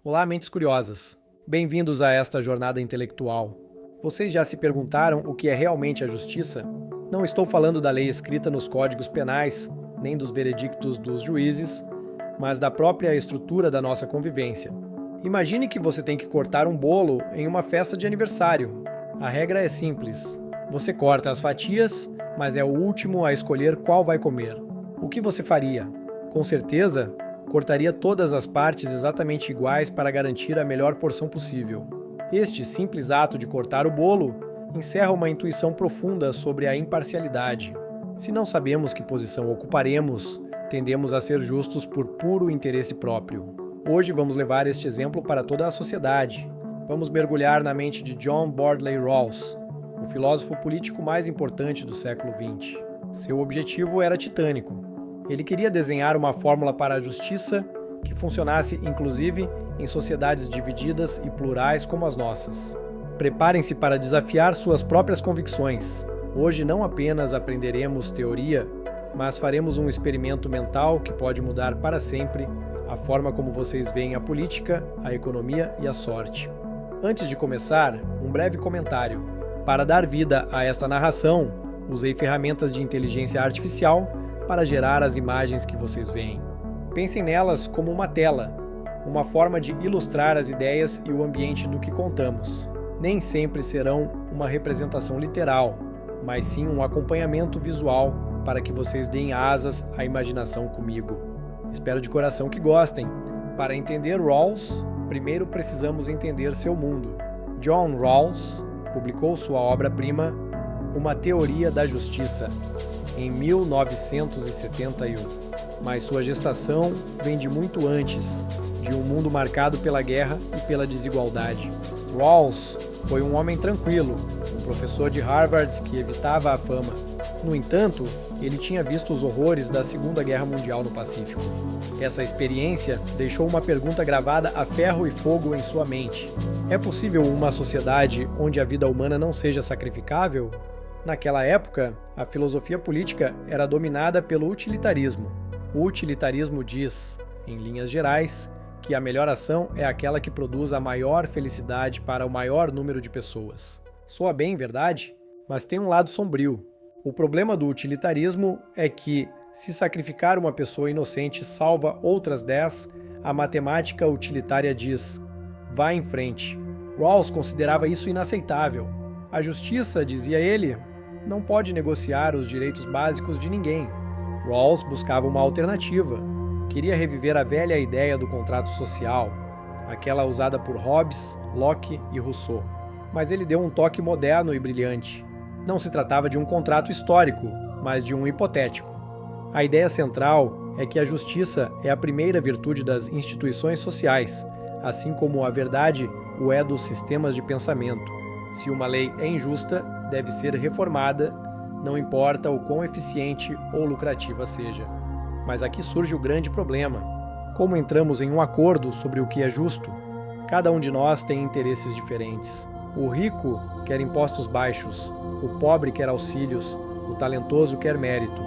Olá, mentes curiosas. Bem-vindos a esta jornada intelectual. Vocês já se perguntaram o que é realmente a justiça? Não estou falando da lei escrita nos códigos penais, nem dos veredictos dos juízes, mas da própria estrutura da nossa convivência. Imagine que você tem que cortar um bolo em uma festa de aniversário. A regra é simples. Você corta as fatias, mas é o último a escolher qual vai comer. O que você faria? Com certeza, cortaria todas as partes exatamente iguais para garantir a melhor porção possível. Este simples ato de cortar o bolo encerra uma intuição profunda sobre a imparcialidade. Se não sabemos que posição ocuparemos, tendemos a ser justos por puro interesse próprio. Hoje vamos levar este exemplo para toda a sociedade. Vamos mergulhar na mente de John Bordley Rawls, o filósofo político mais importante do século XX. Seu objetivo era titânico. Ele queria desenhar uma fórmula para a justiça que funcionasse, inclusive, em sociedades divididas e plurais como as nossas. Preparem-se para desafiar suas próprias convicções. Hoje não apenas aprenderemos teoria, mas faremos um experimento mental que pode mudar para sempre a forma como vocês veem a política, a economia e a sorte. Antes de começar, um breve comentário. Para dar vida a esta narração, usei ferramentas de inteligência artificial para gerar as imagens que vocês veem. Pensem nelas como uma tela, uma forma de ilustrar as ideias e o ambiente do que contamos. Nem sempre serão uma representação literal, mas sim um acompanhamento visual para que vocês deem asas à imaginação comigo. Espero de coração que gostem. Para entender Rawls, primeiro precisamos entender seu mundo. John Rawls publicou sua obra-prima, Uma Teoria da Justiça, em 1971. Mas sua gestação vem de muito antes, de um mundo marcado pela guerra e pela desigualdade. Rawls foi um homem tranquilo, um professor de Harvard que evitava a fama. No entanto, ele tinha visto os horrores da Segunda Guerra Mundial no Pacífico. Essa experiência deixou uma pergunta gravada a ferro e fogo em sua mente. É possível uma sociedade onde a vida humana não seja sacrificável? Naquela época, a filosofia política era dominada pelo utilitarismo. O utilitarismo diz, em linhas gerais, que a melhor ação é aquela que produz a maior felicidade para o maior número de pessoas. Soa bem, verdade? Mas tem um lado sombrio. O problema do utilitarismo é que, se sacrificar uma pessoa inocente salva outras 10, a matemática utilitária diz: vá em frente. Rawls considerava isso inaceitável. A justiça, dizia ele, não pode negociar os direitos básicos de ninguém. Rawls buscava uma alternativa. Queria reviver a velha ideia do contrato social, aquela usada por Hobbes, Locke e Rousseau. Mas ele deu um toque moderno e brilhante. Não se tratava de um contrato histórico, mas de um hipotético. A ideia central é que a justiça é a primeira virtude das instituições sociais, assim como a verdade o é dos sistemas de pensamento. Se uma lei é injusta, deve ser reformada, não importa o quão eficiente ou lucrativa seja. Mas aqui surge o grande problema. Como entramos em um acordo sobre o que é justo? Cada um de nós tem interesses diferentes. O rico quer impostos baixos, o pobre quer auxílios, o talentoso quer mérito.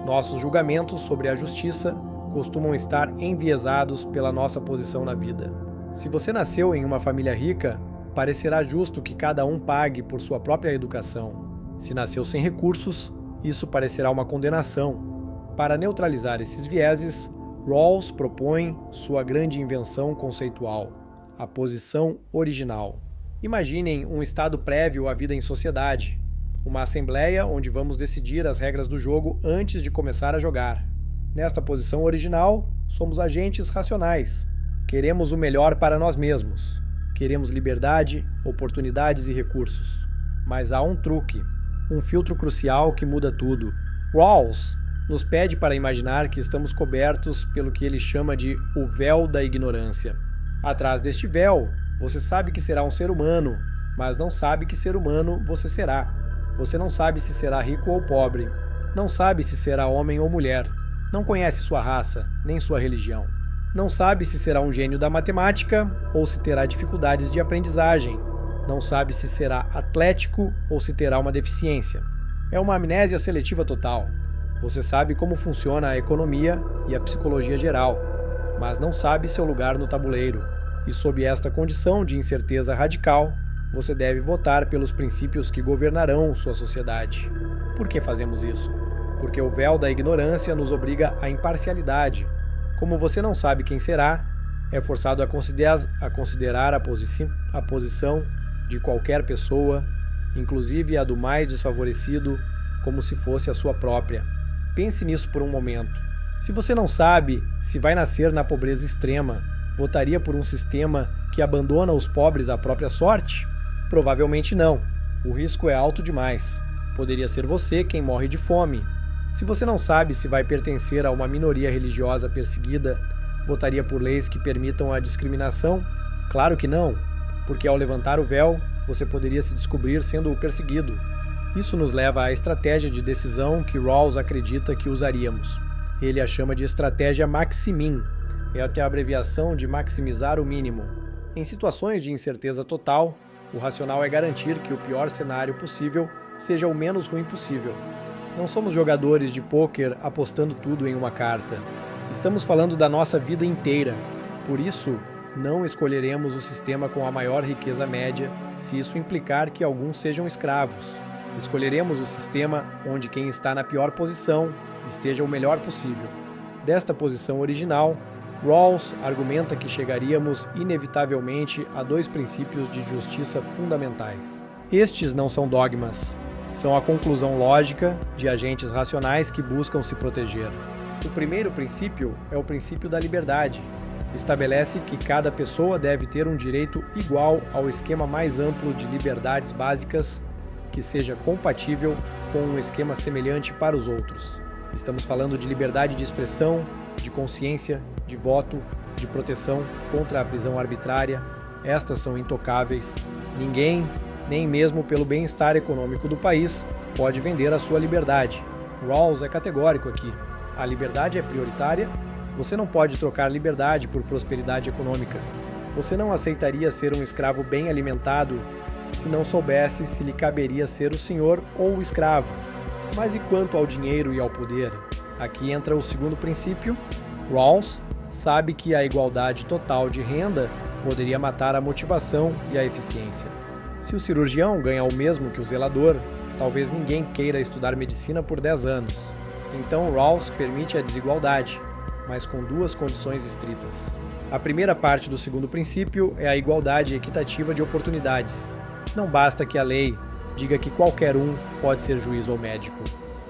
Nossos julgamentos sobre a justiça costumam estar enviesados pela nossa posição na vida. Se você nasceu em uma família rica, parecerá justo que cada um pague por sua própria educação. Se nasceu sem recursos, isso parecerá uma condenação. Para neutralizar esses vieses, Rawls propõe sua grande invenção conceitual, a posição original. Imaginem um estado prévio à vida em sociedade, uma assembleia onde vamos decidir as regras do jogo antes de começar a jogar. Nesta posição original, somos agentes racionais. Queremos o melhor para nós mesmos. Queremos liberdade, oportunidades e recursos. Mas há um truque, um filtro crucial que muda tudo. Rawls nos pede para imaginar que estamos cobertos pelo que ele chama de o véu da ignorância. Atrás deste véu, você sabe que será um ser humano, mas não sabe que ser humano você será. Você não sabe se será rico ou pobre. Não sabe se será homem ou mulher. Não conhece sua raça, nem sua religião. Não sabe se será um gênio da matemática ou se terá dificuldades de aprendizagem. Não sabe se será atlético ou se terá uma deficiência. É uma amnésia seletiva total. Você sabe como funciona a economia e a psicologia geral, mas não sabe seu lugar no tabuleiro. E sob esta condição de incerteza radical, você deve votar pelos princípios que governarão sua sociedade. Por que fazemos isso? Porque o véu da ignorância nos obriga à imparcialidade. Como você não sabe quem será, é forçado a considerar a posição de qualquer pessoa, inclusive a do mais desfavorecido, como se fosse a sua própria. Pense nisso por um momento. Se você não sabe se vai nascer na pobreza extrema, votaria por um sistema que abandona os pobres à própria sorte? Provavelmente não. O risco é alto demais. Poderia ser você quem morre de fome. Se você não sabe se vai pertencer a uma minoria religiosa perseguida, votaria por leis que permitam a discriminação? Claro que não, porque ao levantar o véu, você poderia se descobrir sendo o perseguido. Isso nos leva à estratégia de decisão que Rawls acredita que usaríamos. Ele a chama de estratégia Maximin, é até a abreviação de maximizar o mínimo. Em situações de incerteza total, o racional é garantir que o pior cenário possível seja o menos ruim possível. Não somos jogadores de pôquer apostando tudo em uma carta. Estamos falando da nossa vida inteira. Por isso, não escolheremos o sistema com a maior riqueza média, se isso implicar que alguns sejam escravos. Escolheremos o sistema onde quem está na pior posição esteja o melhor possível. Desta posição original, Rawls argumenta que chegaríamos inevitavelmente a dois princípios de justiça fundamentais. Estes não são dogmas, são a conclusão lógica de agentes racionais que buscam se proteger. O primeiro princípio é o princípio da liberdade. Estabelece que cada pessoa deve ter um direito igual ao esquema mais amplo de liberdades básicas que seja compatível com um esquema semelhante para os outros. Estamos falando de liberdade de expressão, de consciência, de voto, de proteção contra a prisão arbitrária. Estas são intocáveis. Ninguém, nem mesmo pelo bem-estar econômico do país, pode vender a sua liberdade. Rawls é categórico aqui. A liberdade é prioritária. Você não pode trocar liberdade por prosperidade econômica. Você não aceitaria ser um escravo bem alimentado se não soubesse se lhe caberia ser o senhor ou o escravo. Mas e quanto ao dinheiro e ao poder? Aqui entra o segundo princípio. Rawls sabe que a igualdade total de renda poderia matar a motivação e a eficiência. Se o cirurgião ganha o mesmo que o zelador, talvez ninguém queira estudar medicina por 10 anos. Então Rawls permite a desigualdade, mas com duas condições estritas. A primeira parte do segundo princípio é a igualdade equitativa de oportunidades. Não basta que a lei diga que qualquer um pode ser juiz ou médico.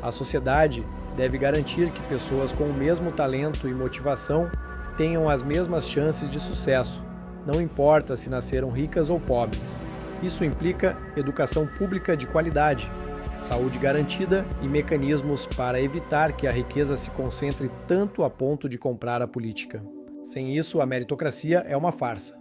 A sociedade deve garantir que pessoas com o mesmo talento e motivação tenham as mesmas chances de sucesso, não importa se nasceram ricas ou pobres. Isso implica educação pública de qualidade, saúde garantida e mecanismos para evitar que a riqueza se concentre tanto a ponto de comprar a política. Sem isso, a meritocracia é uma farsa.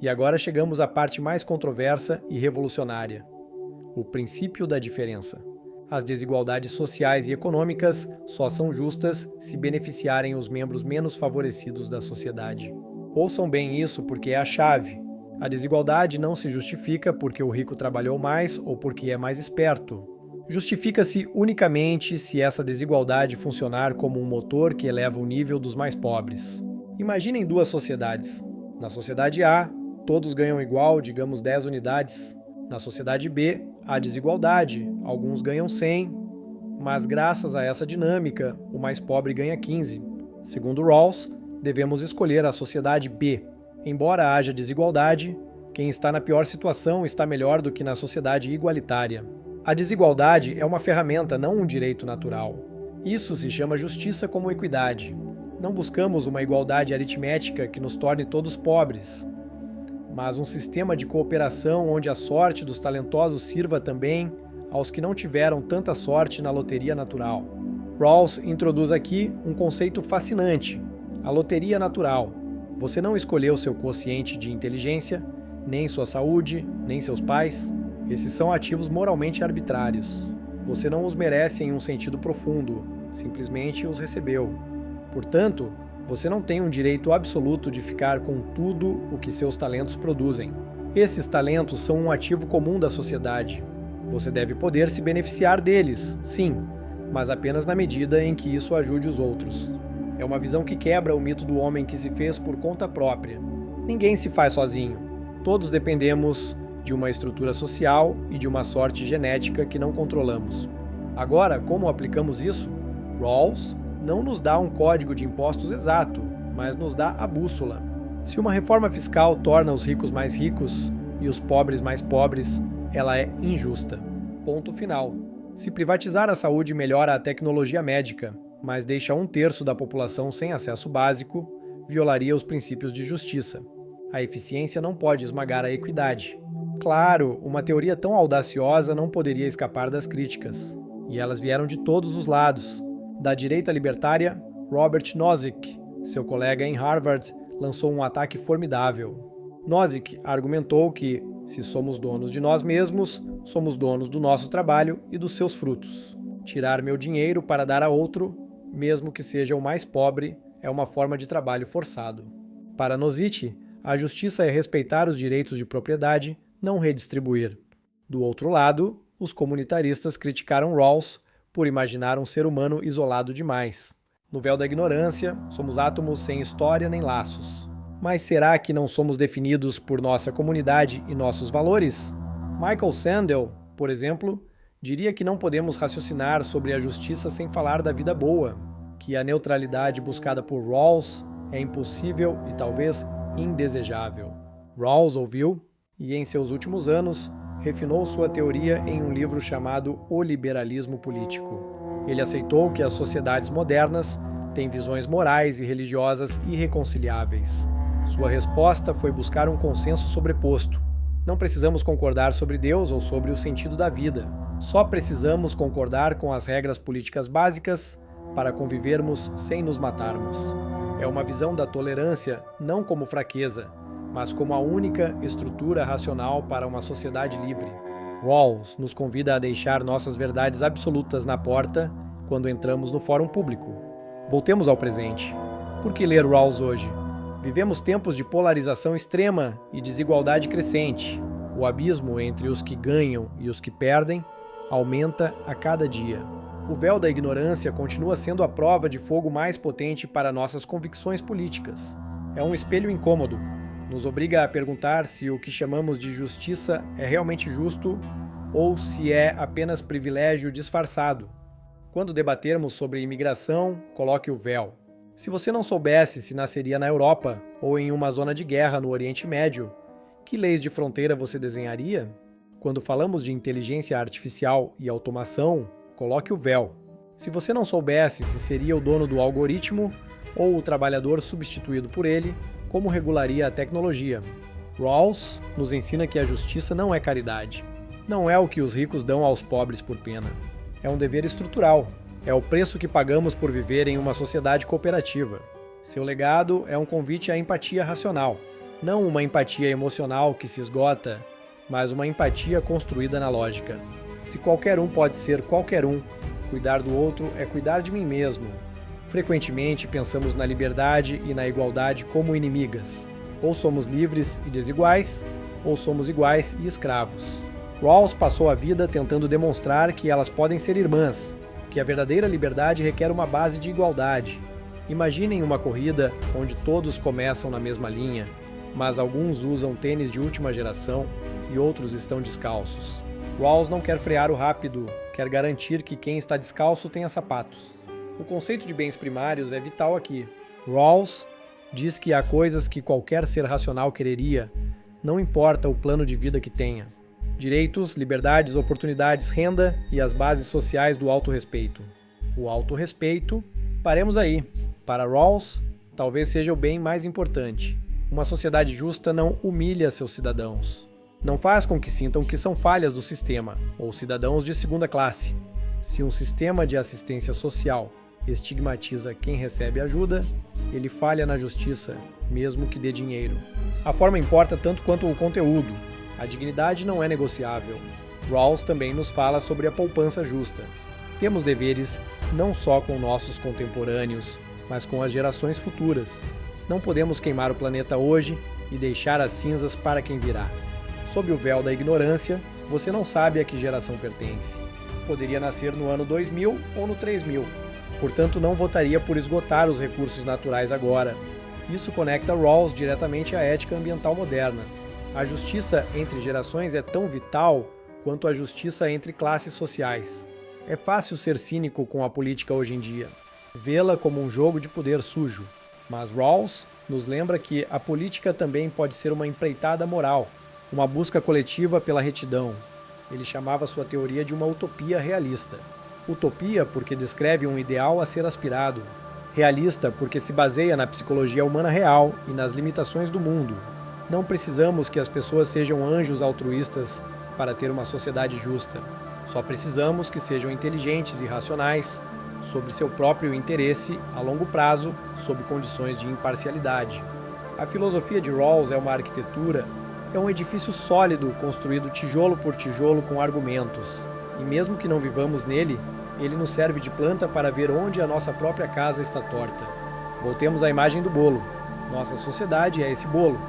E agora chegamos à parte mais controversa e revolucionária: o princípio da diferença. As desigualdades sociais e econômicas só são justas se beneficiarem os membros menos favorecidos da sociedade. Ouçam bem isso porque é a chave. A desigualdade não se justifica porque o rico trabalhou mais ou porque é mais esperto. Justifica-se unicamente se essa desigualdade funcionar como um motor que eleva o nível dos mais pobres. Imaginem duas sociedades. Na sociedade A, todos ganham igual, digamos 10 unidades. Na sociedade B, há desigualdade, alguns ganham 100, mas graças a essa dinâmica, o mais pobre ganha 15. Segundo Rawls, devemos escolher a sociedade B. Embora haja desigualdade, quem está na pior situação está melhor do que na sociedade igualitária. A desigualdade é uma ferramenta, não um direito natural. Isso se chama justiça como equidade. Não buscamos uma igualdade aritmética que nos torne todos pobres, mas um sistema de cooperação onde a sorte dos talentosos sirva também aos que não tiveram tanta sorte na loteria natural. Rawls introduz aqui um conceito fascinante: a loteria natural. Você não escolheu seu quociente de inteligência, nem sua saúde, nem seus pais. Esses são ativos moralmente arbitrários. Você não os merece em um sentido profundo, simplesmente os recebeu. Portanto, você não tem um direito absoluto de ficar com tudo o que seus talentos produzem. Esses talentos são um ativo comum da sociedade. Você deve poder se beneficiar deles, sim, mas apenas na medida em que isso ajude os outros. É uma visão que quebra o mito do homem que se fez por conta própria. Ninguém se faz sozinho. Todos dependemos de uma estrutura social e de uma sorte genética que não controlamos. Agora, como aplicamos isso? Rawls não nos dá um código de impostos exato, mas nos dá a bússola. Se uma reforma fiscal torna os ricos mais ricos e os pobres mais pobres, ela é injusta. Ponto final. Se privatizar a saúde melhora a tecnologia médica, mas deixa 1/3 da população sem acesso básico, violaria os princípios de justiça. A eficiência não pode esmagar a equidade. Claro, uma teoria tão audaciosa não poderia escapar das críticas. E elas vieram de todos os lados. Da direita libertária, Robert Nozick, seu colega em Harvard, lançou um ataque formidável. Nozick argumentou que, se somos donos de nós mesmos, somos donos do nosso trabalho e dos seus frutos. Tirar meu dinheiro para dar a outro, mesmo que seja o mais pobre, é uma forma de trabalho forçado. Para Nozick, a justiça é respeitar os direitos de propriedade, não redistribuir. Do outro lado, os comunitaristas criticaram Rawls por imaginar um ser humano isolado demais. No véu da ignorância, somos átomos sem história nem laços. Mas será que não somos definidos por nossa comunidade e nossos valores? Michael Sandel, por exemplo, diria que não podemos raciocinar sobre a justiça sem falar da vida boa, que a neutralidade buscada por Rawls é impossível e talvez indesejável. Rawls ouviu e, em seus últimos anos, refinou sua teoria em um livro chamado O Liberalismo Político. Ele aceitou que as sociedades modernas têm visões morais e religiosas irreconciliáveis. Sua resposta foi buscar um consenso sobreposto. Não precisamos concordar sobre Deus ou sobre o sentido da vida. Só precisamos concordar com as regras políticas básicas para convivermos sem nos matarmos. É uma visão da tolerância não como fraqueza, mas como a única estrutura racional para uma sociedade livre. Rawls nos convida a deixar nossas verdades absolutas na porta quando entramos no fórum público. Voltemos ao presente. Por que ler Rawls hoje? Vivemos tempos de polarização extrema e desigualdade crescente. O abismo entre os que ganham e os que perdem aumenta a cada dia. O véu da ignorância continua sendo a prova de fogo mais potente para nossas convicções políticas. É um espelho incômodo. Nos obriga a perguntar se o que chamamos de justiça é realmente justo ou se é apenas privilégio disfarçado. Quando debatermos sobre imigração, coloque o véu. Se você não soubesse se nasceria na Europa ou em uma zona de guerra no Oriente Médio, que leis de fronteira você desenharia? Quando falamos de inteligência artificial e automação, coloque o véu. Se você não soubesse se seria o dono do algoritmo ou o trabalhador substituído por ele, como regularia a tecnologia? Rawls nos ensina que a justiça não é caridade. Não é o que os ricos dão aos pobres por pena. É um dever estrutural. É o preço que pagamos por viver em uma sociedade cooperativa. Seu legado é um convite à empatia racional. Não uma empatia emocional que se esgota, mas uma empatia construída na lógica. Se qualquer um pode ser qualquer um, cuidar do outro é cuidar de mim mesmo. Frequentemente pensamos na liberdade e na igualdade como inimigas. Ou somos livres e desiguais, ou somos iguais e escravos. Rawls passou a vida tentando demonstrar que elas podem ser irmãs, que a verdadeira liberdade requer uma base de igualdade. Imaginem uma corrida onde todos começam na mesma linha, mas alguns usam tênis de última geração e outros estão descalços. Rawls não quer frear o rápido, quer garantir que quem está descalço tenha sapatos. O conceito de bens primários é vital aqui. Rawls diz que há coisas que qualquer ser racional quereria, não importa o plano de vida que tenha. Direitos, liberdades, oportunidades, renda e as bases sociais do autorrespeito. O autorrespeito, paremos aí. Para Rawls, talvez seja o bem mais importante. Uma sociedade justa não humilha seus cidadãos. Não faz com que sintam que são falhas do sistema, ou cidadãos de segunda classe. Se um sistema de assistência social estigmatiza quem recebe ajuda, ele falha na justiça, mesmo que dê dinheiro. A forma importa tanto quanto o conteúdo. A dignidade não é negociável. Rawls também nos fala sobre a poupança justa. Temos deveres não só com nossos contemporâneos, mas com as gerações futuras. Não podemos queimar o planeta hoje e deixar as cinzas para quem virá. Sob o véu da ignorância, você não sabe a que geração pertence. Poderia nascer no ano 2000 ou no 3000. Portanto, não votaria por esgotar os recursos naturais agora. Isso conecta Rawls diretamente à ética ambiental moderna. A justiça entre gerações é tão vital quanto a justiça entre classes sociais. É fácil ser cínico com a política hoje em dia, vê-la como um jogo de poder sujo. Mas Rawls nos lembra que a política também pode ser uma empreitada moral, uma busca coletiva pela retidão. Ele chamava sua teoria de uma utopia realista. Utopia porque descreve um ideal a ser aspirado. Realista porque se baseia na psicologia humana real e nas limitações do mundo. Não precisamos que as pessoas sejam anjos altruístas para ter uma sociedade justa. Só precisamos que sejam inteligentes e racionais, sobre seu próprio interesse a longo prazo, sob condições de imparcialidade. A filosofia de Rawls é uma arquitetura, é um edifício sólido construído tijolo por tijolo com argumentos. E mesmo que não vivamos nele, ele nos serve de planta para ver onde a nossa própria casa está torta. Voltemos à imagem do bolo. Nossa sociedade é esse bolo.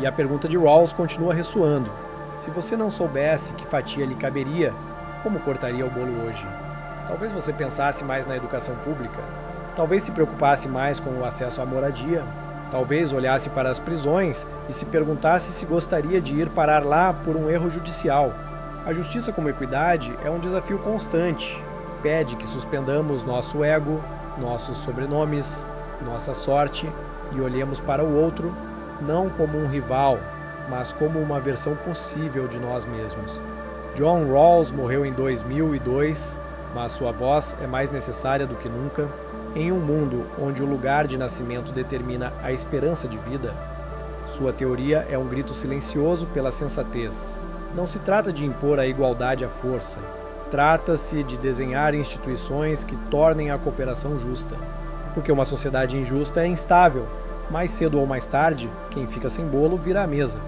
E a pergunta de Rawls continua ressoando. Se você não soubesse que fatia lhe caberia, como cortaria o bolo hoje? Talvez você pensasse mais na educação pública. Talvez se preocupasse mais com o acesso à moradia. Talvez olhasse para as prisões e se perguntasse se gostaria de ir parar lá por um erro judicial. A justiça como equidade é um desafio constante. Pede que suspendamos nosso ego, nossos sobrenomes, nossa sorte e olhemos para o outro não como um rival, mas como uma versão possível de nós mesmos. John Rawls morreu em 2002, mas sua voz é mais necessária do que nunca. Em um mundo onde o lugar de nascimento determina a esperança de vida, sua teoria é um grito silencioso pela sensatez. Não se trata de impor a igualdade à força. Trata-se de desenhar instituições que tornem a cooperação justa. Porque uma sociedade injusta é instável. Mais cedo ou mais tarde, quem fica sem bolo vira a mesa.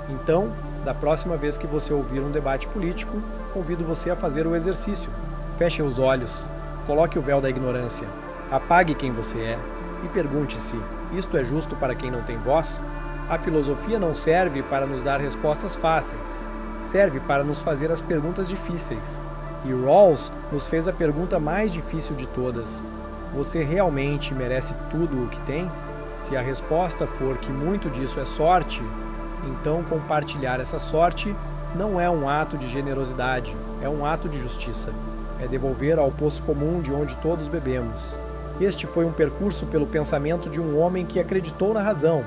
Então, da próxima vez que você ouvir um debate político, convido você a fazer o exercício. Feche os olhos, coloque o véu da ignorância, apague quem você é e pergunte-se: isto é justo para quem não tem voz? A filosofia não serve para nos dar respostas fáceis, serve para nos fazer as perguntas difíceis. E Rawls nos fez a pergunta mais difícil de todas: você realmente merece tudo o que tem? Se a resposta for que muito disso é sorte, então compartilhar essa sorte não é um ato de generosidade, é um ato de justiça. É devolver ao poço comum de onde todos bebemos. Este foi um percurso pelo pensamento de um homem que acreditou na razão,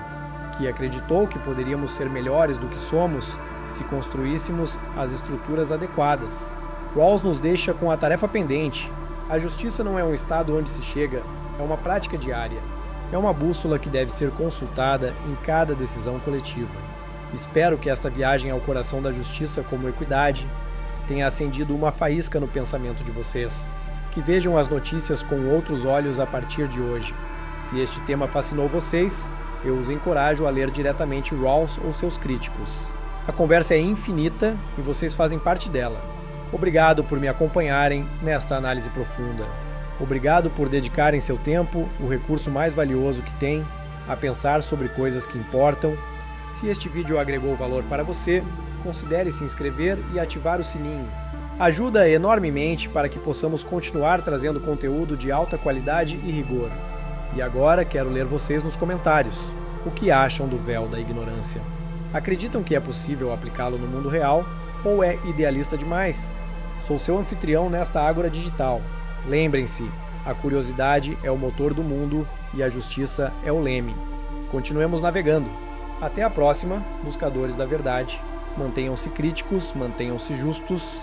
que acreditou que poderíamos ser melhores do que somos se construíssemos as estruturas adequadas. Rawls nos deixa com a tarefa pendente. A justiça não é um estado onde se chega, é uma prática diária. É uma bússola que deve ser consultada em cada decisão coletiva. Espero que esta viagem ao coração da justiça como equidade tenha acendido uma faísca no pensamento de vocês. Que vejam as notícias com outros olhos a partir de hoje. Se este tema fascinou vocês, eu os encorajo a ler diretamente Rawls ou seus críticos. A conversa é infinita e vocês fazem parte dela. Obrigado por me acompanharem nesta análise profunda. Obrigado por dedicarem seu tempo, o recurso mais valioso que têm, a pensar sobre coisas que importam. Se este vídeo agregou valor para você, considere se inscrever e ativar o sininho. Ajuda enormemente para que possamos continuar trazendo conteúdo de alta qualidade e rigor. E agora quero ler vocês nos comentários. O que acham do véu da ignorância? Acreditam que é possível aplicá-lo no mundo real ou é idealista demais? Sou seu anfitrião nesta ágora digital. Lembrem-se, a curiosidade é o motor do mundo e a justiça é o leme. Continuemos navegando. Até a próxima, buscadores da verdade. Mantenham-se críticos, mantenham-se justos